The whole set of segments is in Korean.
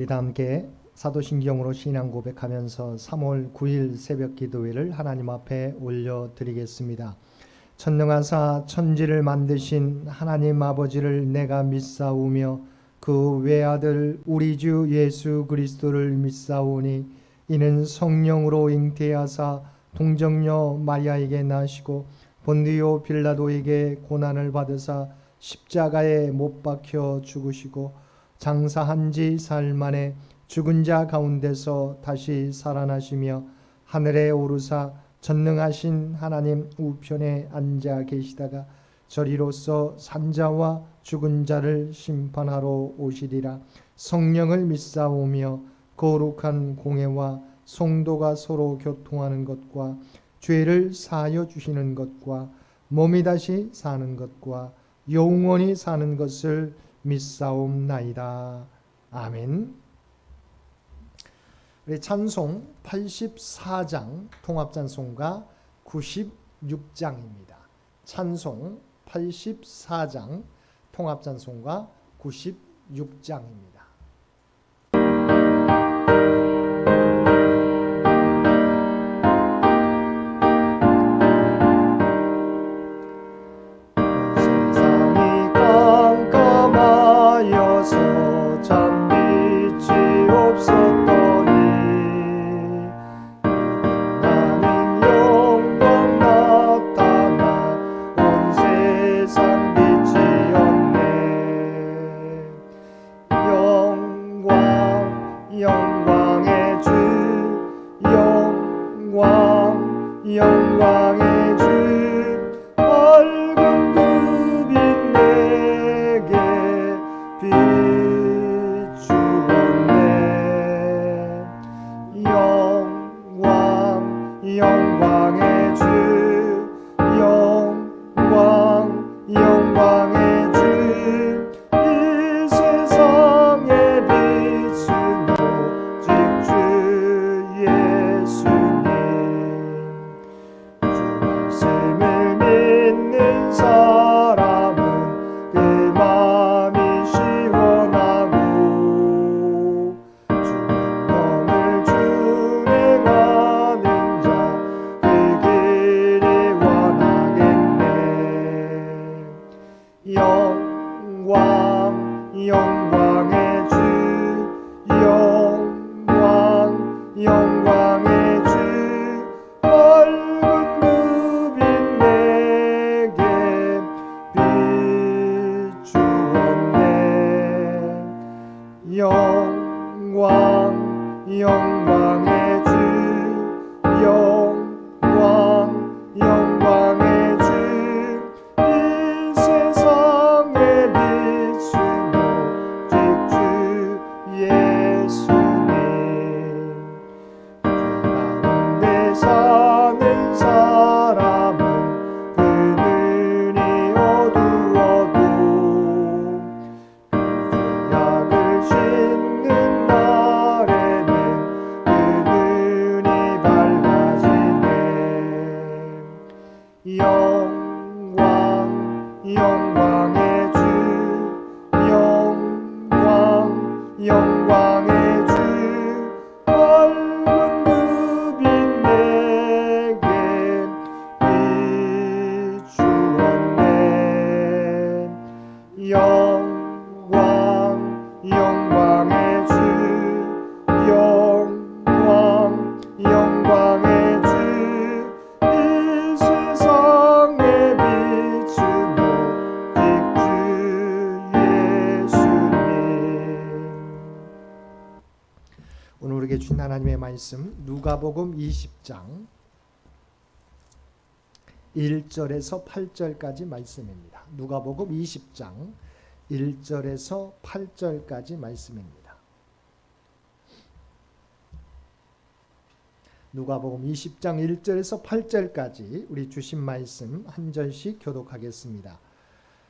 우리 다 함께 사도신경으로 신앙 고백하면서 3월 9일 새벽 기도회를 하나님 앞에 올려드리겠습니다. 천능하사 천지를 만드신 하나님 아버지를 내가 믿사오며 그 외아들 우리 주 예수 그리스도를 믿사오니 이는 성령으로 잉태하사 동정녀 마리아에게 나시고 본디오 빌라도에게 고난을 받으사 십자가에 못 박혀 죽으시고 장사한 지 사흘 만에 죽은 자 가운데서 다시 살아나시며 하늘에 오르사 전능하신 하나님 우편에 앉아 계시다가 저리로서 산자와 죽은 자를 심판하러 오시리라. 성령을 믿사오며 거룩한 공회와 성도가 서로 교통하는 것과 죄를 사하여 주시는 것과 몸이 다시 사는 것과 영원히 사는 것을 믿사옵나이다. 아멘. 우리 찬송 84장 통합찬송가 96장입니다. 찬송 84장 통합찬송가 96장입니다. 영광의 주 밝은 그 빛 내게 비추었네. 영광의 주 영광의 주 이 세상에 비춘 오직 주 예수님. 믿는 사람은 그 마음이 시원하고 주님을 준행하는 자 그 길이 원하겠네. 영광의 주 영광의 주 밝은 그 빛 내게 비추었네. 영광의 주 영광의 주 이 세상에 비춘 오직 주 예수님. 가운데 사는 사람은 그 눈이 어두워도 약을 씻는 날에는 그 눈이 밝아지네. 영광의 주 영광의 주 밝은 그 빛 내게 비추었네. 영광의 주 영광의 주 이 세상에 비춘 오직 주 예수님. 오늘 우리에게 주신 하나님의 말씀 누가복음 20장 1절에서 8절까지 말씀입니다. 누가복음 20장 1절에서 8절까지 말씀입니다. 누가복음 20장 1절에서 8절까지 우리 주신 말씀 한 절씩 교독하겠습니다.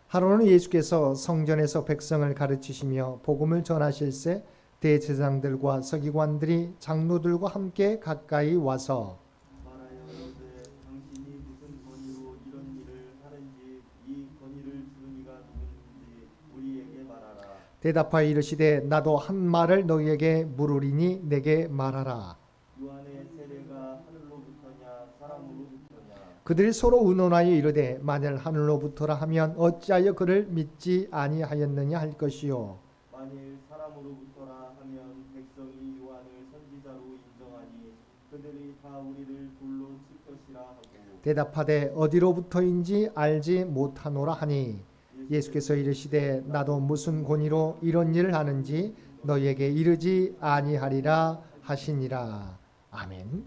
하루는 예수께서 성전에서 백성을 가르치시며 복음을 전하실새 대제사장들과 서기관들이 장로들과 함께 가까이 와서 말하여되 당신이 무슨 권위로 이런 일을 하는지 이 권위를 주는 이가 누구인지 우리에게 말하라. 대답하여 이르시되 나도 한 말을 너희에게 물으리니 내게 말하라. 요한의 세례가 하늘로부터냐 사람으로부터냐. 그들이 서로 의논하여 이르되 만일 하늘로부터라 하면 어찌하여 그를 믿지 아니하였느냐 할 것이요. 만일 사람으로부터라 하면 백성이 요한을 선지자로 인정하니 그들이 다 우리를 돌로 칠 것이라 하고. 대답하되 어디로부터인지 알지 못하노라 하니 예수께서 이르시되 나도 무슨 권위로 이런 일을 하는지 너희에게 이르지 아니하리라 하시니라. 아멘.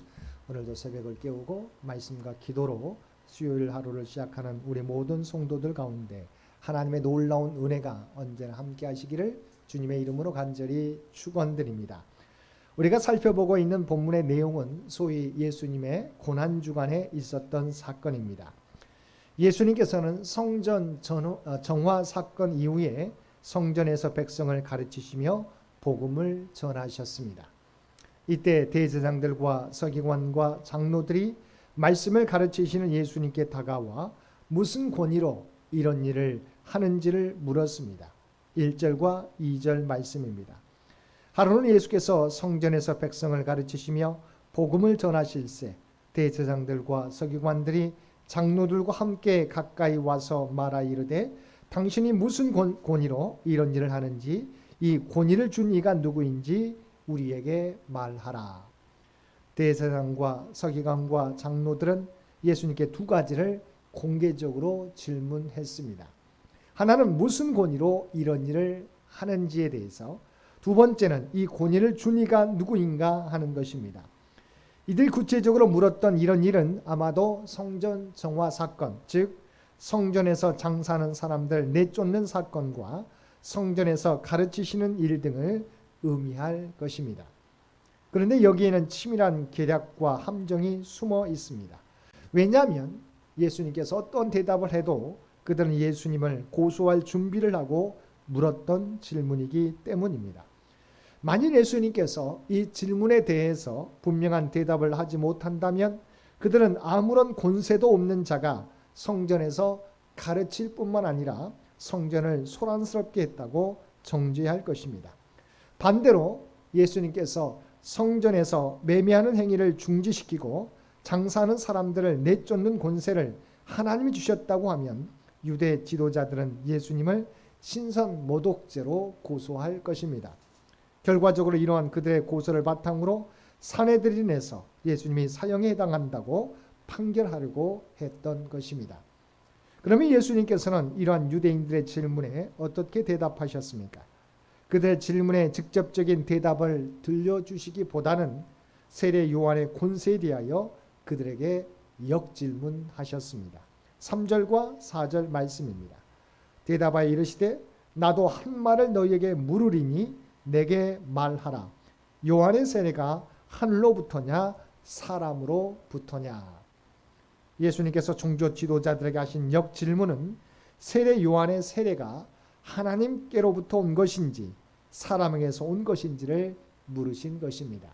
오늘도 새벽을 깨우고 말씀과 기도로 수요일 하루를 시작하는 우리 모든 성도들 가운데 하나님의 놀라운 은혜가 언제나 함께 하시기를 주님의 이름으로 간절히 축원드립니다. 우리가 살펴보고 있는 본문의 내용은 소위 예수님의 고난주간에 있었던 사건입니다. 예수님께서는 성전 정화 사건 이후에 성전에서 백성을 가르치시며 복음을 전하셨습니다. 이때 대제사장들과 서기관과 장로들이 말씀을 가르치시는 예수님께 다가와 무슨 권위로 이런 일을 하는지를 물었습니다. 1절과 2절 말씀입니다. 하루는 예수께서 성전에서 백성을 가르치시며 복음을 전하실세 대제사장들과 서기관들이 장로들과 함께 가까이 와서 말하 이르되 당신이 무슨 권위로 이런 일을 하는지 이 권위를 준 이가 누구인지 우리에게 말하라. 대제사장과 서기관과 장로들은 예수님께 두 가지를 공개적으로 질문했습니다. 하나는 무슨 권위로 이런 일을 하는지에 대해서, 두 번째는 이 권위를 준 이가 누구인가 하는 것입니다. 이들 구체적으로 물었던 이런 일은 아마도 성전 정화 사건, 즉 성전에서 장사하는 사람들 내쫓는 사건과 성전에서 가르치시는 일 등을 의미할 것입니다. 그런데 여기에는 치밀한 계략과 함정이 숨어 있습니다. 왜냐하면 예수님께서 어떤 대답을 해도 그들은 예수님을 고소할 준비를 하고 물었던 질문이기 때문입니다. 만일 예수님께서 이 질문에 대해서 분명한 대답을 하지 못한다면 그들은 아무런 권세도 없는 자가 성전에서 가르칠 뿐만 아니라 성전을 소란스럽게 했다고 정죄할 것입니다. 반대로 예수님께서 성전에서 매매하는 행위를 중지시키고 장사하는 사람들을 내쫓는 권세를 하나님이 주셨다고 하면 유대 지도자들은 예수님을 신선모독죄로 고소할 것입니다. 결과적으로 이러한 그들의 고소를 바탕으로 산헤드린에서 예수님이 사형에 해당한다고 판결하려고 했던 것입니다. 그러면 예수님께서는 이러한 유대인들의 질문에 어떻게 대답하셨습니까? 그들의 질문에 직접적인 대답을 들려주시기보다는 세례 요한의 권세에 대하여 그들에게 역질문하셨습니다. 3절과 4절 말씀입니다. 대답하여 이르시되 나도 한 말을 너희에게 물으리니 내게 말하라. 요한의 세례가 하늘로부터냐 사람으로부터냐. 예수님께서 종교 지도자들에게 하신 역질문은 세례 요한의 세례가 하나님께로부터 온 것인지 사람에게서 온 것인지를 물으신 것입니다.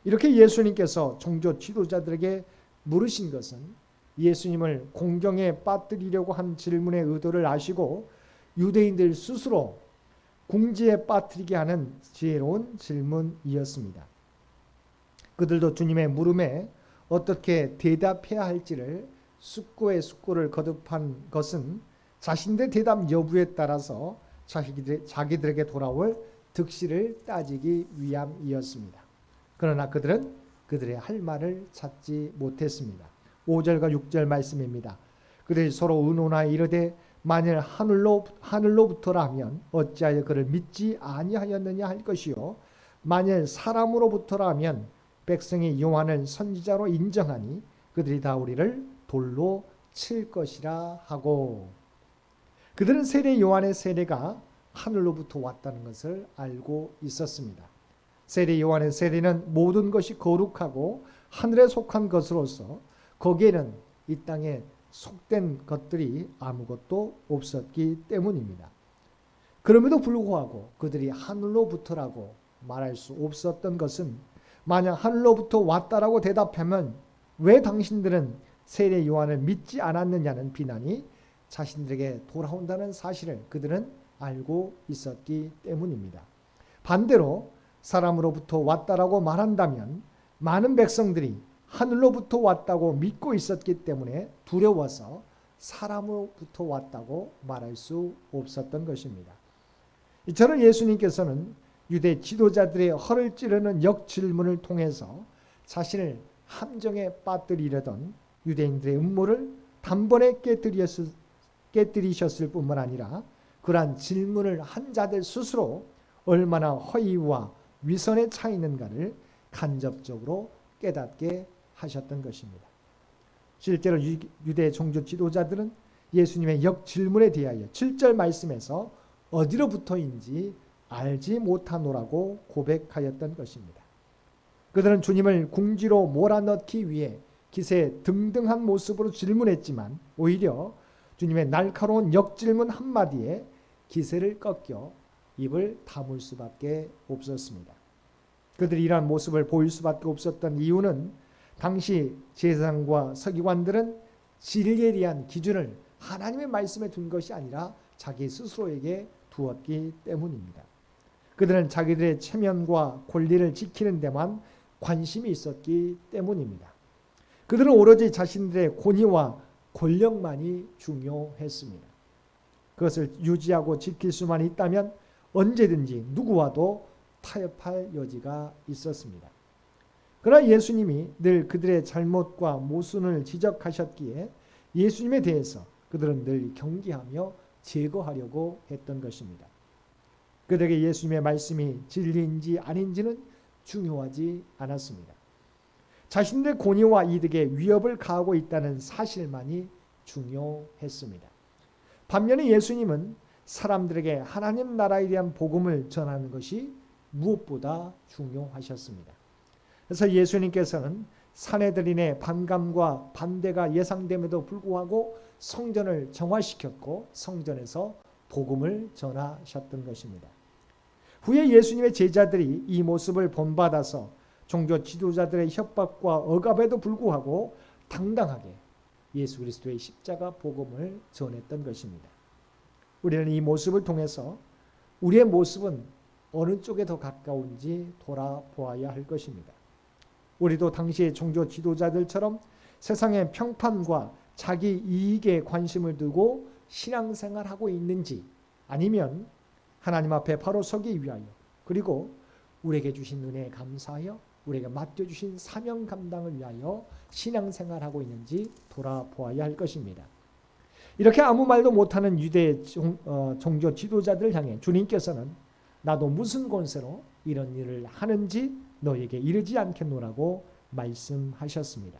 이렇게 예수님께서 종교 지도자들에게 물으신 것은 예수님을 공경에 빠뜨리려고 한 질문의 의도를 아시고 유대인들 스스로 궁지에 빠뜨리게 하는 지혜로운 질문이었습니다. 그들도 주님의 물음에 어떻게 대답해야 할지를 숙고에 숙고를 거듭한 것은 자신들의 대답 여부에 따라서 자기들에게 돌아올 득실을 따지기 위함이었습니다. 그러나 그들은 그들의 할 말을 찾지 못했습니다. 5절과 6절 말씀입니다. 그들이 서로 의논하여 이르되 만일 하늘로부터라 하면 어찌하여 그를 믿지 아니하였느냐 할 것이요 만일 사람으로부터라 하면 백성이 요한을 선지자로 인정하니 그들이 다 우리를 돌로 칠 것이라 하고. 그들은 세례 요한의 세례가 하늘로부터 왔다는 것을 알고 있었습니다. 세례 요한의 세례는 모든 것이 거룩하고 하늘에 속한 것으로서 거기에는 이 땅에 속된 것들이 아무것도 없었기 때문입니다. 그럼에도 불구하고 그들이 하늘로부터라고 말할 수 없었던 것은 만약 하늘로부터 왔다라고 대답하면 왜 당신들은 세례 요한을 믿지 않았느냐는 비난이 자신들에게 돌아온다는 사실을 그들은 알고 있었기 때문입니다. 반대로 사람으로부터 왔다라고 말한다면 많은 백성들이 하늘로부터 왔다고 믿고 있었기 때문에 두려워서 사람으로부터 왔다고 말할 수 없었던 것입니다. 이처럼 예수님께서는 유대 지도자들의 허를 찌르는 역질문을 통해서 자신을 함정에 빠뜨리려던 유대인들의 음모를 단번에 깨뜨리셨을 뿐만 아니라 그러한 질문을 한 자들 스스로 얼마나 허위와 위선에 차 있는가를 간접적으로 깨닫게 하셨던 것입니다. 실제로 유대 종교 지도자들은 예수님의 역질문에 대하여 7절 말씀에서 어디로부터인지 알지 못하노라고 고백하였던 것입니다. 그들은 주님을 궁지로 몰아넣기 위해 기세 등등한 모습으로 질문했지만 오히려 주님의 날카로운 역질문 한마디에 기세를 꺾여 입을 다물 수밖에 없었습니다. 그들이 이러한 모습을 보일 수밖에 없었던 이유는 당시 제사장과 서기관들은 진리에 대한 기준을 하나님의 말씀에 둔 것이 아니라 자기 스스로에게 두었기 때문입니다. 그들은 자기들의 체면과 권리를 지키는 데만 관심이 있었기 때문입니다. 그들은 오로지 자신들의 권위와 권력만이 중요했습니다. 그것을 유지하고 지킬 수만 있다면 언제든지 누구와도 타협할 여지가 있었습니다. 그러나 예수님이 늘 그들의 잘못과 모순을 지적하셨기에 예수님에 대해서 그들은 늘 경계하며 제거하려고 했던 것입니다. 그들에게 예수님의 말씀이 진리인지 아닌지는 중요하지 않았습니다. 자신들의 권위와 이득에 위협을 가하고 있다는 사실만이 중요했습니다. 반면에 예수님은 사람들에게 하나님 나라에 대한 복음을 전하는 것이 무엇보다 중요하셨습니다. 그래서 예수님께서는 산헤드린의 반감과 반대가 예상됨에도 불구하고 성전을 정화시켰고 성전에서 복음을 전하셨던 것입니다. 후에 예수님의 제자들이 이 모습을 본받아서 종교 지도자들의 협박과 억압에도 불구하고 당당하게 예수 그리스도의 십자가 복음을 전했던 것입니다. 우리는 이 모습을 통해서 우리의 모습은 어느 쪽에 더 가까운지 돌아보아야 할 것입니다. 우리도 당시의 종교 지도자들처럼 세상의 평판과 자기 이익에 관심을 두고 신앙생활하고 있는지 아니면 하나님 앞에 바로 서기 위하여 그리고 우리에게 주신 은혜에 감사하여 우리에게 맡겨주신 사명 감당을 위하여 신앙생활하고 있는지 돌아보아야 할 것입니다. 이렇게 아무 말도 못하는 유대 종교 지도자들을 향해 주님께서는 나도 무슨 권세로 이런 일을 하는지 너에게 이르지 않겠노라고 말씀하셨습니다.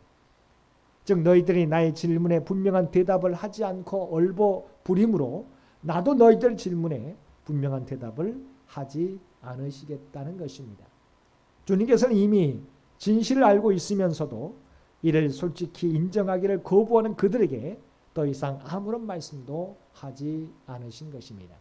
즉 너희들이 나의 질문에 분명한 대답을 하지 않고 얼버무림으로 나도 너희들 질문에 분명한 대답을 하지 않으시겠다는 것입니다. 주님께서는 이미 진실을 알고 있으면서도 이를 솔직히 인정하기를 거부하는 그들에게 더 이상 아무런 말씀도 하지 않으신 것입니다.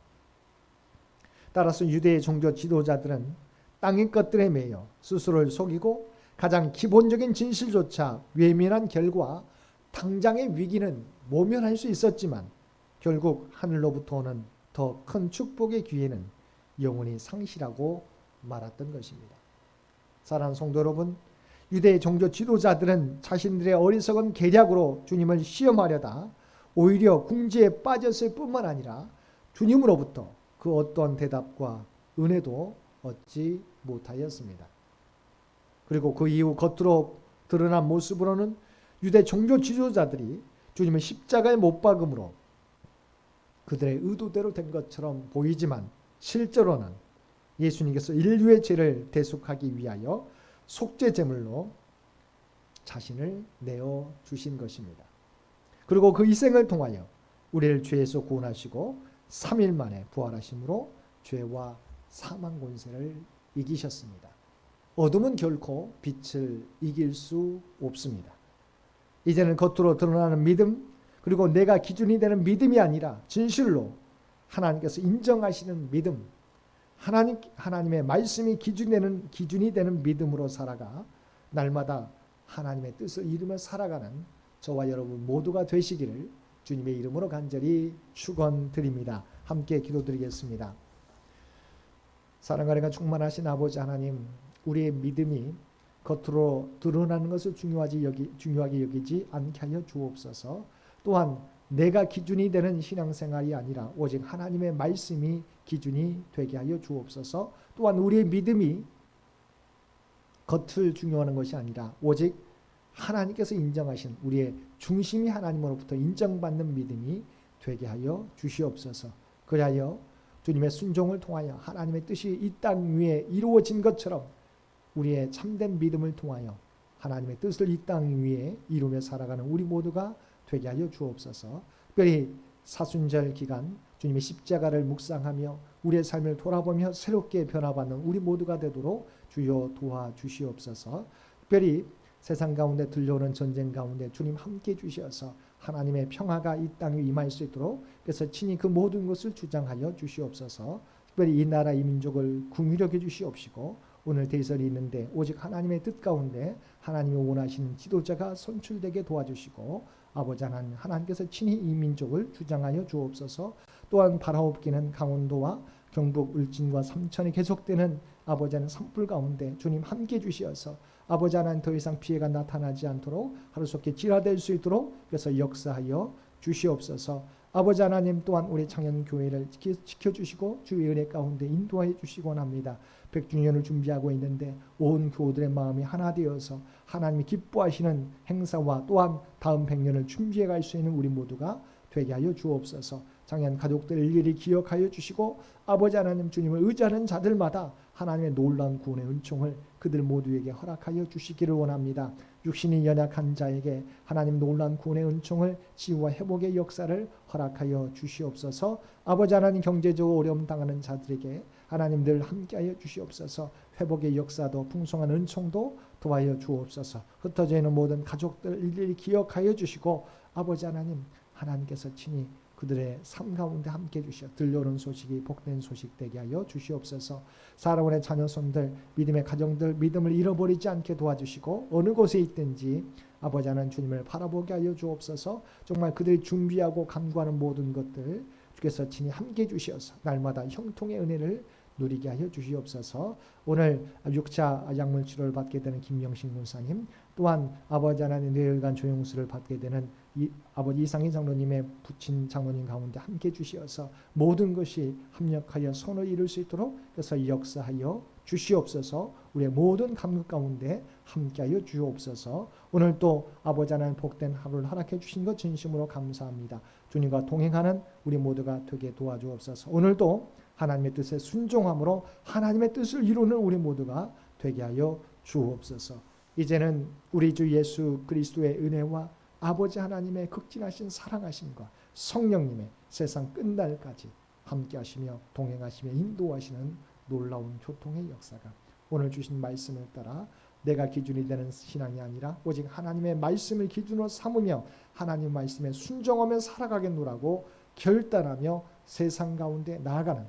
따라서 유대의 종교 지도자들은 땅의 것들에 매여 스스로를 속이고 가장 기본적인 진실조차 외면한 결과 당장의 위기는 모면할 수 있었지만 결국 하늘로부터 오는 더 큰 축복의 기회는 영원히 상실하고 말았던 것입니다. 사랑하는 성도 여러분, 유대의 종교 지도자들은 자신들의 어리석은 계략으로 주님을 시험하려다 오히려 궁지에 빠졌을 뿐만 아니라 주님으로부터 그 어떠한 대답과 은혜도 얻지 못하였습니다. 그리고 그 이후 겉으로 드러난 모습으로는 유대 종교 지도자들이 주님을 십자가에 못 박음으로 그들의 의도대로 된 것처럼 보이지만 실제로는 예수님께서 인류의 죄를 대속하기 위하여 속죄 제물로 자신을 내어 주신 것입니다. 그리고 그 희생을 통하여 우리를 죄에서 구원하시고 3일 만에 부활하심으로 죄와 사망 권세를 이기셨습니다. 어둠은 결코 빛을 이길 수 없습니다. 이제는 겉으로 드러나는 믿음 그리고 내가 기준이 되는 믿음이 아니라 진실로 하나님께서 인정하시는 믿음, 하나님의 말씀이 기준이 되는 믿음으로 살아가 날마다 하나님의 뜻을 이루며 살아가는 저와 여러분 모두가 되시기를 주님의 이름으로 간절히 축원드립니다. 함께 기도드리겠습니다. 사랑과 은혜가 충만하신 아버지 하나님, 우리의 믿음이 겉으로 드러나는 것을 중요하게 여기지 않게 하여 주옵소서. 또한 내가 기준이 되는 신앙생활이 아니라 오직 하나님의 말씀이 기준이 되게 하여 주옵소서. 또한 우리의 믿음이 겉을 중요하는 것이 아니라 오직 하나님께서 인정하신 우리의 중심이 하나님으로부터 인정받는 믿음이 되게 하여 주시옵소서. 그리하여 주님의 순종을 통하여 하나님의 뜻이 이 땅 위에 이루어진 것처럼 우리의 참된 믿음을 통하여 하나님의 뜻을 이 땅 위에 이루며 살아가는 우리 모두가 되게 하여 주옵소서. 특별히 사순절 기간 주님의 십자가를 묵상하며 우리의 삶을 돌아보며 새롭게 변화받는 우리 모두가 되도록 주여 도와주시옵소서. 특별히 세상 가운데 들려오는 전쟁 가운데 주님 함께 주셔서 하나님의 평화가 이 땅에 임할 수 있도록 그래서 친히 그 모든 것을 주장하여 주시옵소서. 특별히 이 나라 이 민족을 긍휼히 여 주시옵시고 오늘 대설이 있는데 오직 하나님의 뜻 가운데 하나님이 원하시는 지도자가 선출되게 도와주시고 아버지 하나님, 하나님께서 친히 이 민족을 주장하여 주옵소서. 또한 바라옵기는 강원도와 경북 울진과 삼천이 계속되는 아버지 하나님 산불 가운데 주님 함께 주시어서 아버지 하나님 더 이상 피해가 나타나지 않도록 하루속히 진화될 수 있도록 그래서 역사하여 주시옵소서. 아버지 하나님 또한 우리 창현교회를 지켜주시고 주의 은혜 가운데 인도하여 주시기 원합니다. 100주년을 준비하고 있는데 온 교우들의 마음이 하나 되어서 하나님이 기뻐하시는 행사와 또한 다음 100년을 준비해 갈 수 있는 우리 모두가 되게 하여 주옵소서. 장현 가족들 일일이 기억하여 주시고 아버지 하나님 주님을 의지하는 자들마다 하나님의 놀라운 구원의 은총을 그들 모두에게 허락하여 주시기를 원합니다. 육신이 연약한 자에게 하나님 놀라운 구원의 은총을 치유와 회복의 역사를 허락하여 주시옵소서. 아버지 하나님 경제적으로 어려움 당하는 자들에게 하나님 늘 함께하여 주시옵소서. 회복의 역사도 풍성한 은총도 도와여 주옵소서. 흩어져 있는 모든 가족들 일일이 기억하여 주시고 아버지 하나님 하나님께서 친히 그들의 삶 가운데 함께 주시어 들려오는 소식이 복된 소식 되게 하여 주시옵소서. 사랑하는 자녀손들 믿음의 가정들 믿음을 잃어버리지 않게 도와주시고 어느 곳에 있든지 아버지 하나님 주님을 바라보게 하여 주옵소서. 정말 그들이 준비하고 간구하는 모든 것들 주께서 친히 함께 주시어서 날마다 형통의 은혜를 누리게 하여 주시옵소서. 오늘 6차 약물 치료를 받게 되는 김영신 군사님 또한 아버지 하나님 뇌혈관 조영수를 받게 되는 아버지 이상희 장로님의 부친 장로님 가운데 함께 주시어서 모든 것이 합력하여 선을 이룰 수 있도록 그래서 역사하여 주시옵소서. 우리의 모든 감격 가운데 함께하여 주옵소서. 오늘 또 아버지 하나님 복된 하루를 허락해 주신 것 진심으로 감사합니다. 주님과 동행하는 우리 모두가 되게 도와주옵소서. 오늘도 하나님의 뜻에 순종함으로 하나님의 뜻을 이루는 우리 모두가 되게 하여 주옵소서. 이제는 우리 주 예수 그리스도의 은혜와 아버지 하나님의 극진하신 사랑하심과 성령님의 세상 끝날까지 함께하시며 동행하시며 인도하시는 놀라운 교통의 역사가 오늘 주신 말씀을 따라 내가 기준이 되는 신앙이 아니라 오직 하나님의 말씀을 기준으로 삼으며 하나님 말씀에 순종하며 살아가겠노라고 결단하며 세상 가운데 나아가는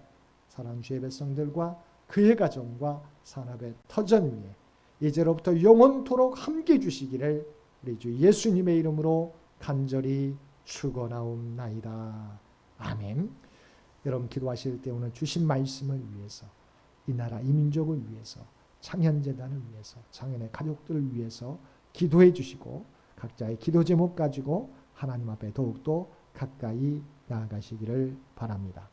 사랑하는 주의 백성들과 그의 가정과 산업의 터전 위에 이제로부터 영원토록 함께 주시기를 우리 주 예수님의 이름으로 간절히 축원하옵나이다. 아멘. 여러분 기도하실 때 오늘 주신 말씀을 위해서 이 나라 이 민족을 위해서 창현재단을 위해서 창현의 가족들을 위해서 기도해 주시고 각자의 기도 제목 가지고 하나님 앞에 더욱더 가까이 나아가시기를 바랍니다.